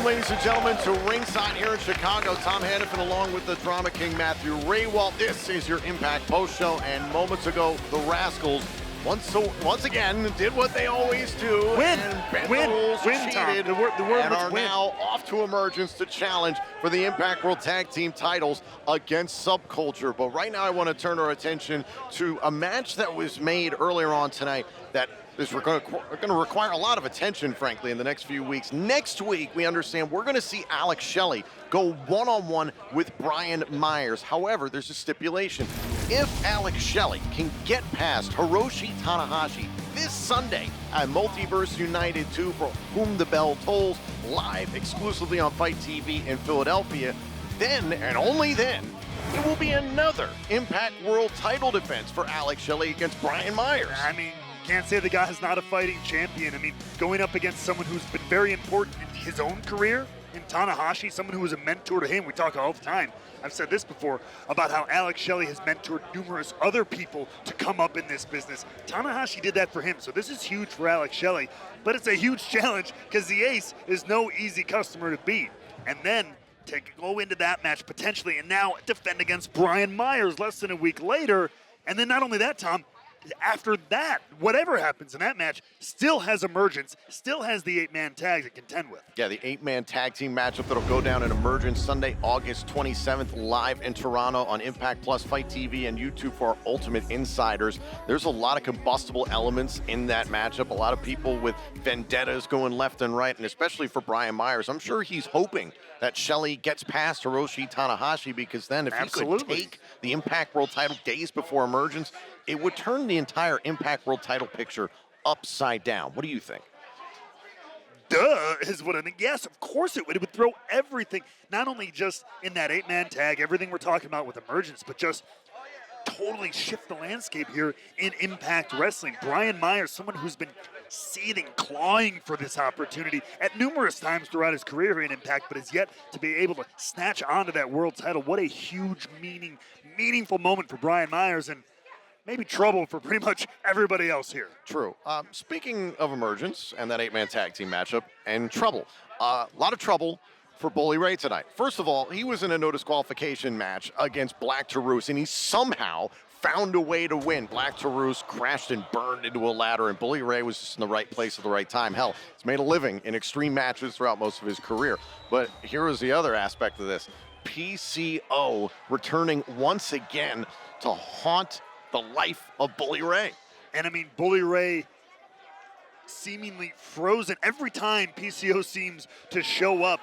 ladies and gentlemen, to ringside here in Chicago. Tom Hannafin along with the Drama King Matthew Rehwoldt. This is your Impact Post Show, and moments ago, the Rascals once again did what they always do. And bent the rules, cheated, the word and are win. now off to Emergence to challenge for the Impact World Tag Team titles against Subculture. But right now I want to turn our attention to a match that was made earlier on tonight that is going to require a lot of attention, frankly, in the next few weeks. Next week, we understand we're going to see Alex Shelley go one-on-one with Brian Myers. However, there's a stipulation. If Alex Shelley can get past Hiroshi Tanahashi this Sunday at Multiverse United 2 for Whom the Bell Tolls, live exclusively on FITE TV in Philadelphia, then, and only then, it will be another Impact World title defense for Alex Shelley against Brian Myers. I mean, can't say the guy's not a fighting champion. I mean, going up against someone who's been very important in his own career, in Tanahashi, someone who was a mentor to him. We talk all the time. I've said this before about how Alex Shelley has mentored numerous other people to come up in this business. Tanahashi did that for him, so this is huge for Alex Shelley, but it's a huge challenge because the Ace is no easy customer to beat. And then to go into that match potentially and now defend against Brian Myers less than a week later. And then not only that, Tom, after that, whatever happens in that match, still has Emergence, still has the 8-man tag to contend with. Yeah, the 8-man tag team matchup that'll go down in Emergence Sunday, August 27th, live in Toronto on Impact Plus, FITE TV, and YouTube for our Ultimate Insiders. There's a lot of combustible elements in that matchup, a lot of people with vendettas going left and right, and especially for Brian Myers. I'm sure he's hoping that Shelley gets past Hiroshi Tanahashi, because then if he could take the Impact World title days before Emergence, it would turn the entire Impact World title picture upside down. What do you think? Duh, is what I think. Yes, of course it would. It would throw everything, not only just in that 8-man tag, everything we're talking about with Emergence, but just totally shift the landscape here in Impact Wrestling. Brian Myers, someone who's been seething, clawing for this opportunity at numerous times throughout his career here in Impact, but is yet to be able to snatch onto that world title. What a huge, meaningful moment for Brian Myers, and maybe trouble for pretty much everybody else here. True. Speaking of Emergence and that 8-man tag team matchup and trouble, a lot of trouble for Bully Ray tonight. First of all, he was in a no disqualification match against Black Taurus, and he somehow found a way to win. Black Taurus crashed and burned into a ladder, and Bully Ray was just in the right place at the right time. Hell, he's made a living in extreme matches throughout most of his career. But here is the other aspect of this. PCO returning once again to haunt the life of Bully Ray. And I mean, Bully Ray seemingly frozen every time PCO seems to show up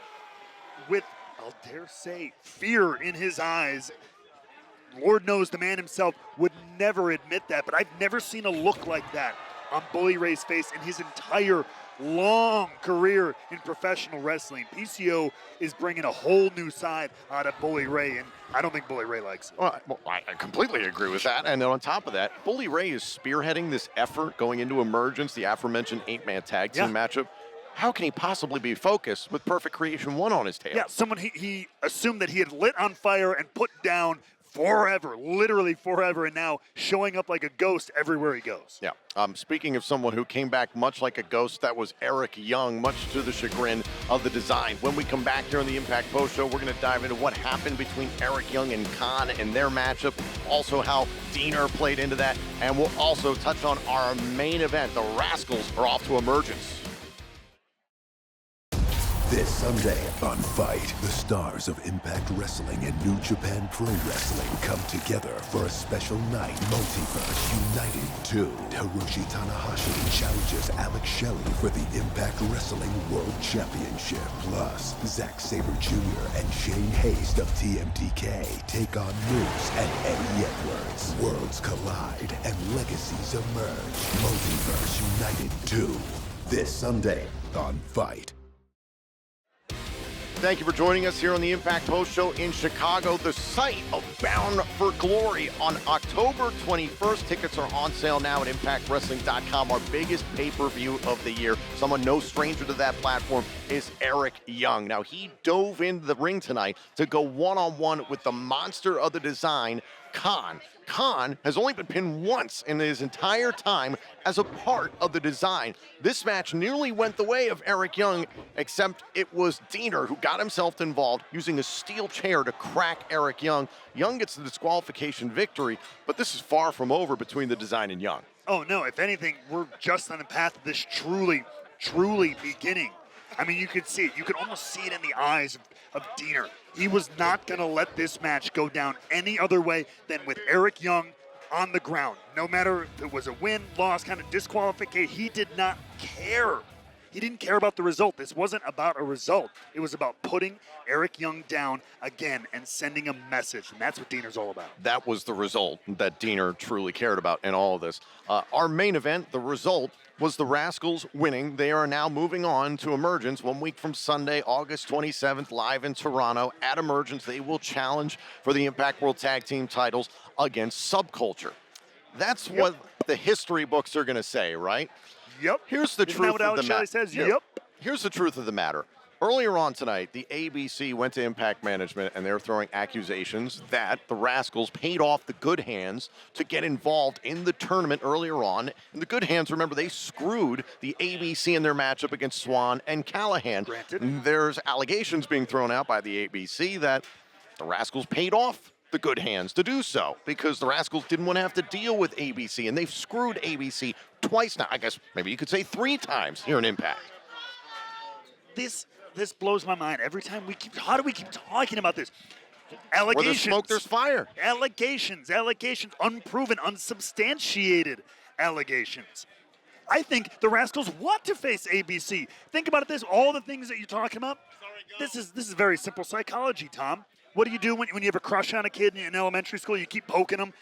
with, I'll dare say, fear in his eyes. Lord knows the man himself would never admit that, but I've never seen a look like that on Bully Ray's face in his entire long career in professional wrestling. PCO is bringing a whole new side out of Bully Ray, and I don't think Bully Ray likes it. Well, I completely agree with that. And then on top of that, Bully Ray is spearheading this effort going into Emergence, the aforementioned 8-man tag team matchup. How can he possibly be focused with Perfect Creation 1 on his tail? Yeah, someone he assumed that he had lit on fire and put down forever, literally forever, and now showing up like a ghost everywhere he goes. Yeah. Speaking of someone who came back much like a ghost, that was Eric Young, much to the chagrin of the Design. When we come back here on the Impact Post Show, we're going to dive into what happened between Eric Young and Khan and their matchup, also how Diener played into that, and we'll also touch on our main event. The Rascals are off to Emergence. This Sunday on FITE, the stars of Impact Wrestling and New Japan Pro Wrestling come together for a special night. Multiverse United 2. Hiroshi Tanahashi challenges Alex Shelley for the Impact Wrestling World Championship. Plus, Zack Sabre Jr. and Shane Haste of TMTK take on Moose and Eddie Edwards. Worlds collide and legacies emerge. Multiverse United 2. This Sunday on FITE. Thank you for joining us here on the Impact Post Show in Chicago, the site of Bound for Glory on October 21st. Tickets are on sale now at ImpactWrestling.com, our biggest pay-per-view of the year. Someone no stranger to that platform is Eric Young. Now, he dove into the ring tonight to go one-on-one with the monster of the Design, Khan. Khan has only been pinned once in his entire time as a part of the design. This match nearly went the way of Eric Young, except it was Deaner who got himself involved using a steel chair to crack Eric Young. Young gets the disqualification victory, but this is far from over between the design and Young. Oh, no, if anything, we're just on the path of this truly beginning. I mean, you could see it. You could almost see it in the eyes of Deaner. He was not going to let this match go down any other way than with Eric Young on the ground. No matter if it was a win, loss, kind of disqualification, he did not care. He didn't care about the result. This wasn't about a result. It was about putting Eric Young down again and sending a message, and that's what Deaner's all about. That was the result that Deaner truly cared about in all of this. Our main event, the result, was the Rascals winning. They are now moving on to Emergence 1 week from Sunday, August 27th, live in Toronto. At Emergence, they will challenge for the Impact World Tag Team titles against Subculture. That's what the history books are going to say, right? Yep. Here's the Isn't truth that what of Alex the Shelley matter. says? Yep. Here's the truth of the matter. Earlier on tonight, the ABC went to Impact Management, and they're throwing accusations that the Rascals paid off the Good Hands to get involved in the tournament earlier on. And the Good Hands, remember, they screwed the ABC in their matchup against Swan and Callahan. Granted. There's allegations being thrown out by the ABC that the Rascals paid off the Good Hands to do so because the Rascals didn't want to have to deal with ABC, and they've screwed ABC twice now. I guess maybe you could say 3 times here in Impact. This blows my mind every time how do we keep talking about this? Allegations. Where there's smoke, there's fire. Allegations, unproven, unsubstantiated allegations. I think the Rascals want to face ABC. Think about it all the things that you're talking about. This is very simple psychology, Tom. What do you do when you have a crush on a kid in elementary school? You keep poking them,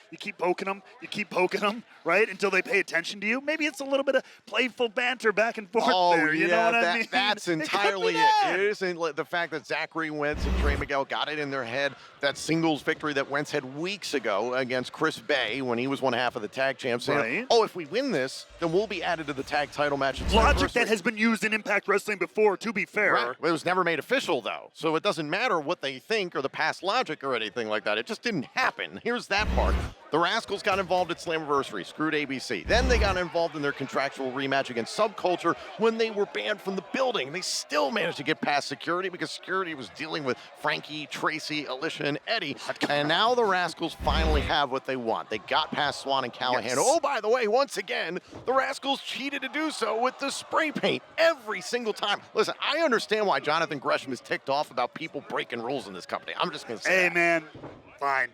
right, until they pay attention to you? Maybe it's a little bit of playful banter back and forth there, you know what I mean? That's entirely it. It isn't the fact that Zachary Wentz and Trey Miguel got it in their head, that singles victory that Wentz had weeks ago against Chris Bay when he was one half of the tag champs. Saying, Right. if we win this, then we'll be added to the tag title match. Logic that has been used in Impact Wrestling before, to be fair. Right. It was never made official, though, so it doesn't matter what they think or the past logic or anything like that. It just didn't happen. Here's that part. The Rascals got involved at Slammiversary, screwed ABC. Then they got involved in their contractual rematch against Subculture when they were banned from the building. They still managed to get past security because security was dealing with Frankie, Tracy, Alicia, and Eddie. And now the Rascals finally have what they want. They got past Swan and Callahan. Yes. Oh, by the way, once again, the Rascals cheated to do so with the spray paint every single time. Listen, I understand why Jonathan Gresham is ticked off about people breaking rules in this company. I'm just going to say Hey, that. man, fine.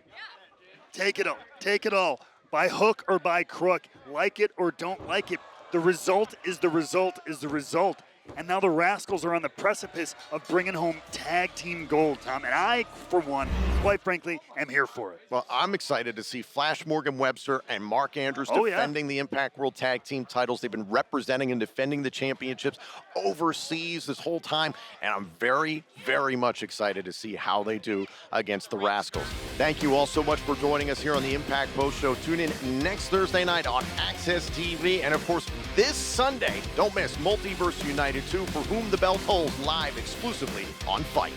Take it all. By hook or by crook, like it or don't like it. The result is the result is the result. And now the Rascals are on the precipice of bringing home tag team gold, Tom. And I, for one, quite frankly, am here for it. Well, I'm excited to see Flash Morgan Webster and Mark Andrews Oh, yeah. defending the Impact World Tag Team titles. They've been representing and defending the championships overseas this whole time, and I'm very, very much excited to see how they do against the Rascals. Thank you all so much for joining us here on the Impact Post Show. Tune in next Thursday night on Access TV, and of course, this Sunday, don't miss Multiverse United 2, For Whom the Bell Tolls, live exclusively on Fight.